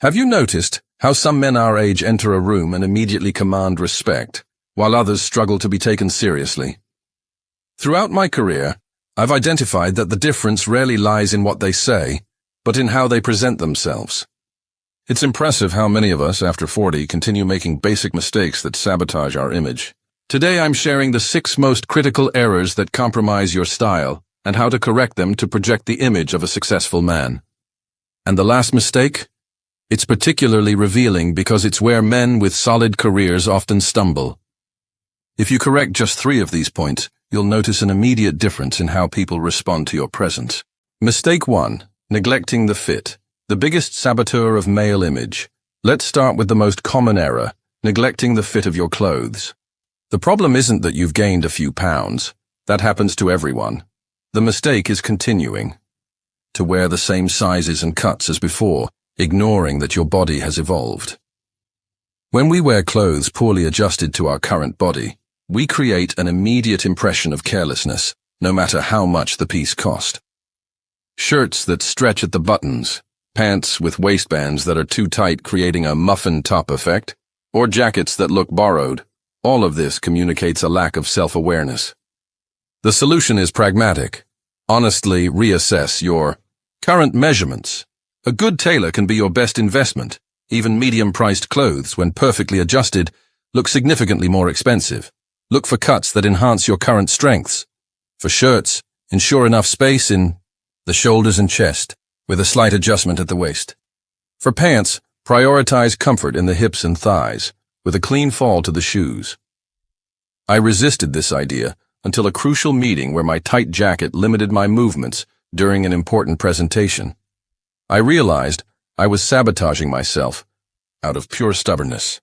Have you noticed how some men our age enter a room and immediately command respect, while others struggle to be taken seriously? Throughout my career, I've identified that the difference rarely lies in what they say, but in how they present themselves. It's impressive how many of us, after 40, continue making basic mistakes that sabotage our image. Today I'm sharing the 6 most critical errors that compromise your style, and how to correct them to project the image of a successful man. And the last mistake? It's particularly revealing because it's where men with solid careers often stumble. If you correct just 3 of these points, you'll notice an immediate difference in how people respond to your presence. Mistake 1. Neglecting the fit. The biggest saboteur of male image. Let's start with the most common error, neglecting the fit of your clothes. The problem isn't that you've gained a few pounds. That happens to everyone. The mistake is continuing to wear the same sizes and cuts as before, ignoring that your body has evolved. When we wear clothes poorly adjusted to our current body, we create an immediate impression of carelessness, no matter how much the piece cost. Shirts that stretch at the buttons, pants with waistbands that are too tight creating a muffin top effect, or jackets that look borrowed, all of this communicates a lack of self-awareness. The solution is pragmatic. Honestly reassess your current measurements. A good tailor can be your best investment. Even medium-priced clothes, when perfectly adjusted, look significantly more expensive. Look for cuts that enhance your current strengths. For shirts, ensure enough space in the shoulders and chest, with a slight adjustment at the waist. For pants, prioritize comfort in the hips and thighs, with a clean fall to the shoes. I resisted this idea until a crucial meeting where my tight jacket limited my movements during an important presentation. I realized I was sabotaging myself out of pure stubbornness.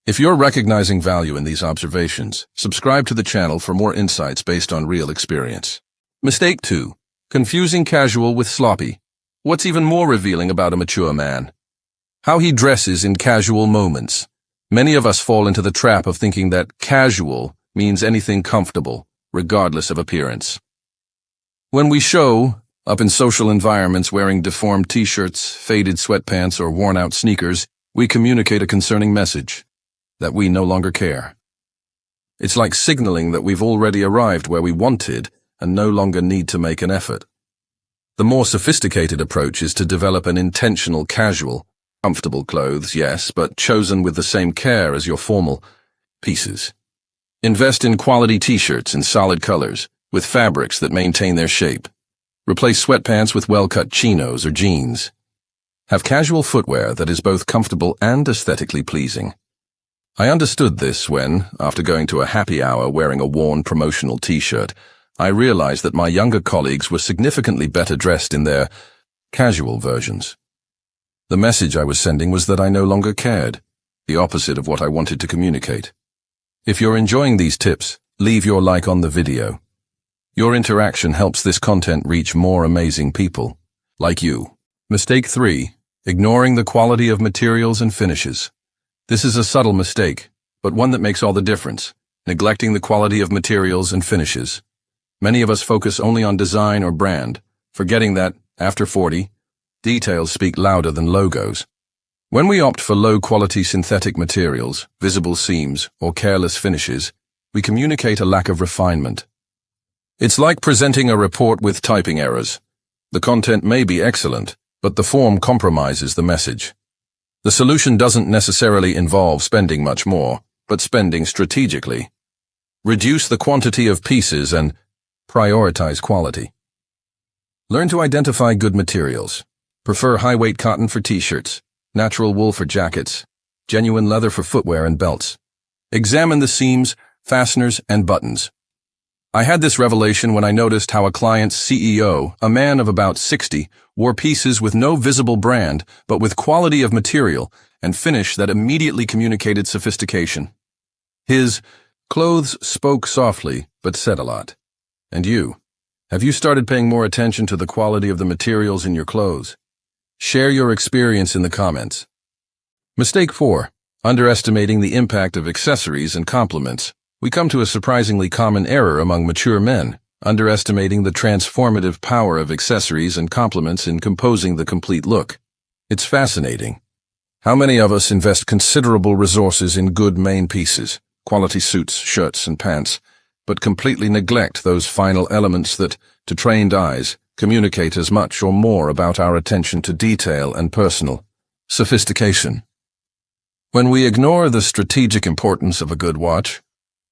If you're recognizing value in these observations, subscribe to the channel for more insights based on real experience. Mistake 2. Confusing casual with sloppy. What's even more revealing about a mature man? How he dresses in casual moments. Many of us fall into the trap of thinking that casual means anything comfortable, regardless of appearance. When we show up in social environments wearing deformed t-shirts, faded sweatpants, or worn-out sneakers, we communicate a concerning message, that we no longer care. It's like signaling that we've already arrived where we wanted and no longer need to make an effort. The more sophisticated approach is to develop an intentional casual, comfortable clothes, yes, but chosen with the same care as your formal pieces. Invest in quality t-shirts in solid colors, with fabrics that maintain their shape. Replace sweatpants with well-cut chinos or jeans. Have casual footwear that is both comfortable and aesthetically pleasing. I understood this when, after going to a happy hour wearing a worn promotional t-shirt, I realized that my younger colleagues were significantly better dressed in their casual versions. The message I was sending was that I no longer cared, the opposite of what I wanted to communicate. If you're enjoying these tips, leave your like on the video. Your interaction helps this content reach more amazing people, like you. Mistake 3. Ignoring the quality of materials and finishes. This is a subtle mistake, but one that makes all the difference. Neglecting the quality of materials and finishes. Many of us focus only on design or brand, forgetting that, after 40, details speak louder than logos. When we opt for low-quality synthetic materials, visible seams, or careless finishes, we communicate a lack of refinement. It's like presenting a report with typing errors. The content may be excellent, but the form compromises the message. The solution doesn't necessarily involve spending much more, but spending strategically. Reduce the quantity of pieces and prioritize quality. Learn to identify good materials. Prefer high-weight cotton for t-shirts, natural wool for jackets, genuine leather for footwear and belts. Examine the seams, fasteners, and buttons. I had this revelation when I noticed how a client's CEO, a man of about 60, wore pieces with no visible brand, but with quality of material and finish that immediately communicated sophistication. His clothes spoke softly, but said a lot. And you? Have you started paying more attention to the quality of the materials in your clothes? Share your experience in the comments. Mistake 4. Underestimating the impact of accessories and compliments. We come to a surprisingly common error among mature men, underestimating the transformative power of accessories and compliments in composing the complete look. It's fascinating. How many of us invest considerable resources in good main pieces, quality suits, shirts, and pants, but completely neglect those final elements that, to trained eyes, communicate as much or more about our attention to detail and personal sophistication? When we ignore the strategic importance of a good watch,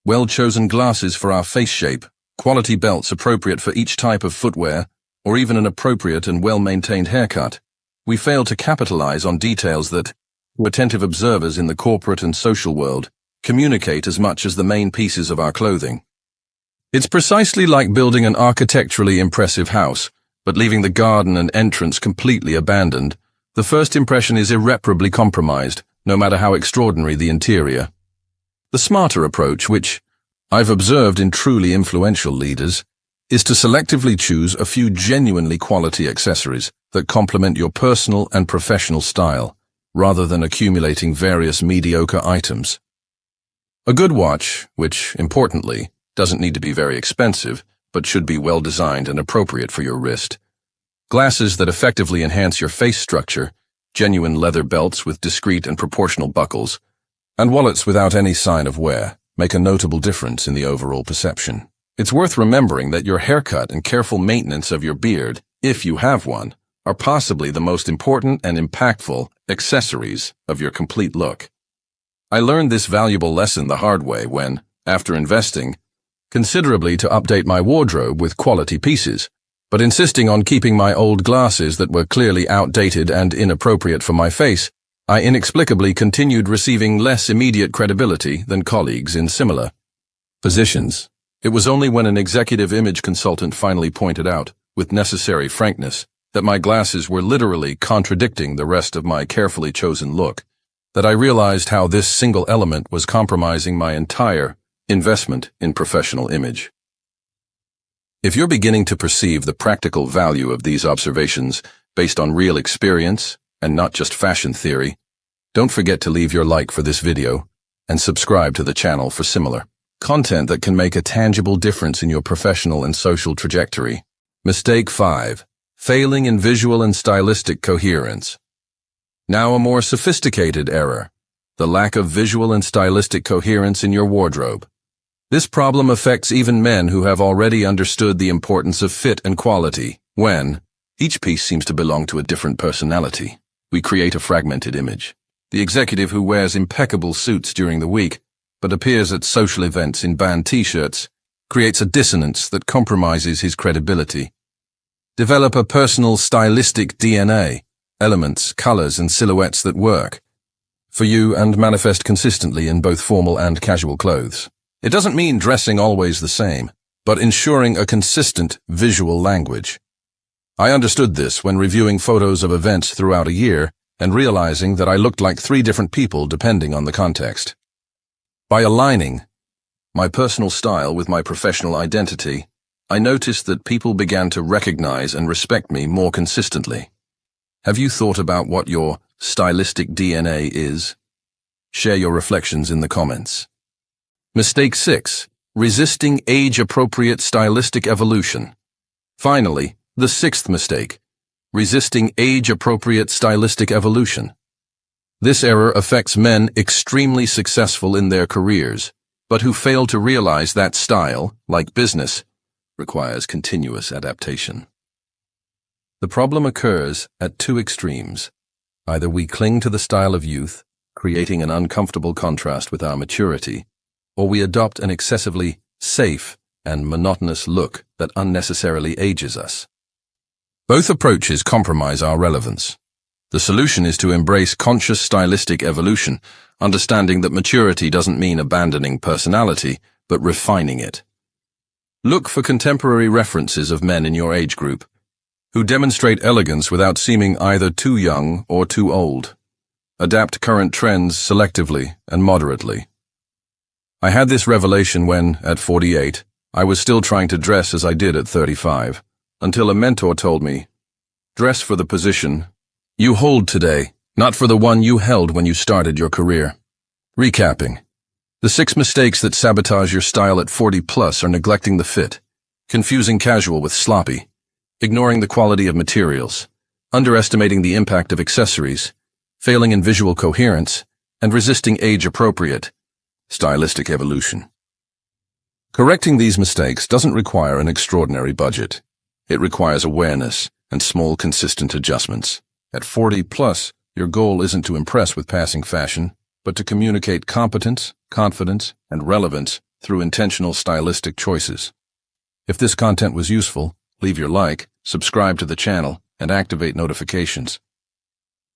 well-chosen glasses for our face shape, quality belts appropriate for each type of footwear, or even an appropriate and well-maintained haircut, we fail to capitalize on details that, to attentive observers in the corporate and social world, communicate as much as the main pieces of our clothing. It's precisely like building an architecturally impressive house, but leaving the garden and entrance completely abandoned. The first impression is irreparably compromised, no matter how extraordinary the interior. The smarter approach, which I've observed in truly influential leaders, is to selectively choose a few genuinely quality accessories that complement your personal and professional style, rather than accumulating various mediocre items. A good watch, which, importantly, doesn't need to be very expensive, but should be well designed and appropriate for your wrist. Glasses that effectively enhance your face structure, genuine leather belts with discreet and proportional buckles, and wallets without any sign of wear make a notable difference in the overall perception. It's worth remembering that your haircut and careful maintenance of your beard, if you have one, are possibly the most important and impactful accessories of your complete look. I learned this valuable lesson the hard way when, after investing considerably to update my wardrobe with quality pieces, but insisting on keeping my old glasses that were clearly outdated and inappropriate for my face, I inexplicably continued receiving less immediate credibility than colleagues in similar positions. It was only when an executive image consultant finally pointed out, with necessary frankness, that my glasses were literally contradicting the rest of my carefully chosen look, that I realized how this single element was compromising my entire investment in professional image. If you're beginning to perceive the practical value of these observations based on real experience and not just fashion theory, don't forget to leave your like for this video and subscribe to the channel for similar content that can make a tangible difference in your professional and social trajectory. Mistake 5. Failing in visual and stylistic coherence. Now a more sophisticated error: the lack of visual and stylistic coherence in your wardrobe. This problem affects even men who have already understood the importance of fit and quality. When each piece seems to belong to a different personality, we create a fragmented image. The executive who wears impeccable suits during the week, but appears at social events in band t-shirts, creates a dissonance that compromises his credibility. Develop a personal stylistic DNA, elements, colors, and silhouettes that work for you and manifest consistently in both formal and casual clothes. It doesn't mean dressing always the same, but ensuring a consistent visual language. I understood this when reviewing photos of events throughout a year and realizing that I looked like 3 different people depending on the context. By aligning my personal style with my professional identity, I noticed that people began to recognize and respect me more consistently. Have you thought about what your stylistic DNA is? Share your reflections in the comments. Mistake 6. Resisting age-appropriate stylistic evolution. Finally, the 6th mistake: resisting age-appropriate stylistic evolution. This error affects men extremely successful in their careers, but who fail to realize that style, like business, requires continuous adaptation. The problem occurs at 2 extremes. Either we cling to the style of youth, creating an uncomfortable contrast with our maturity, or we adopt an excessively safe and monotonous look that unnecessarily ages us. Both approaches compromise our relevance. The solution is to embrace conscious stylistic evolution, understanding that maturity doesn't mean abandoning personality, but refining it. Look for contemporary references of men in your age group, who demonstrate elegance without seeming either too young or too old. Adapt current trends selectively and moderately. I had this revelation when, at 48, I was still trying to dress as I did at 35, until a mentor told me, "Dress for the position you hold today, not for the one you held when you started your career." Recapping. The 6 mistakes that sabotage your style at 40+ are neglecting the fit, confusing casual with sloppy, ignoring the quality of materials, underestimating the impact of accessories, failing in visual coherence, and resisting age-appropriate stylistic evolution. Correcting these mistakes doesn't require an extraordinary budget. It requires awareness and small, consistent adjustments. At 40 plus, your goal isn't to impress with passing fashion, but to communicate competence, confidence, and relevance through intentional stylistic choices. If this content was useful, leave your like, subscribe to the channel, and activate notifications.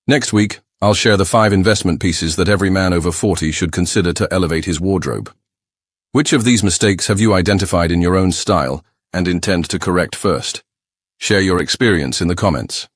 Next week, I'll share the 5 investment pieces that every man over 40 should consider to elevate his wardrobe. Which of these mistakes have you identified in your own style and intend to correct first? Share your experience in the comments.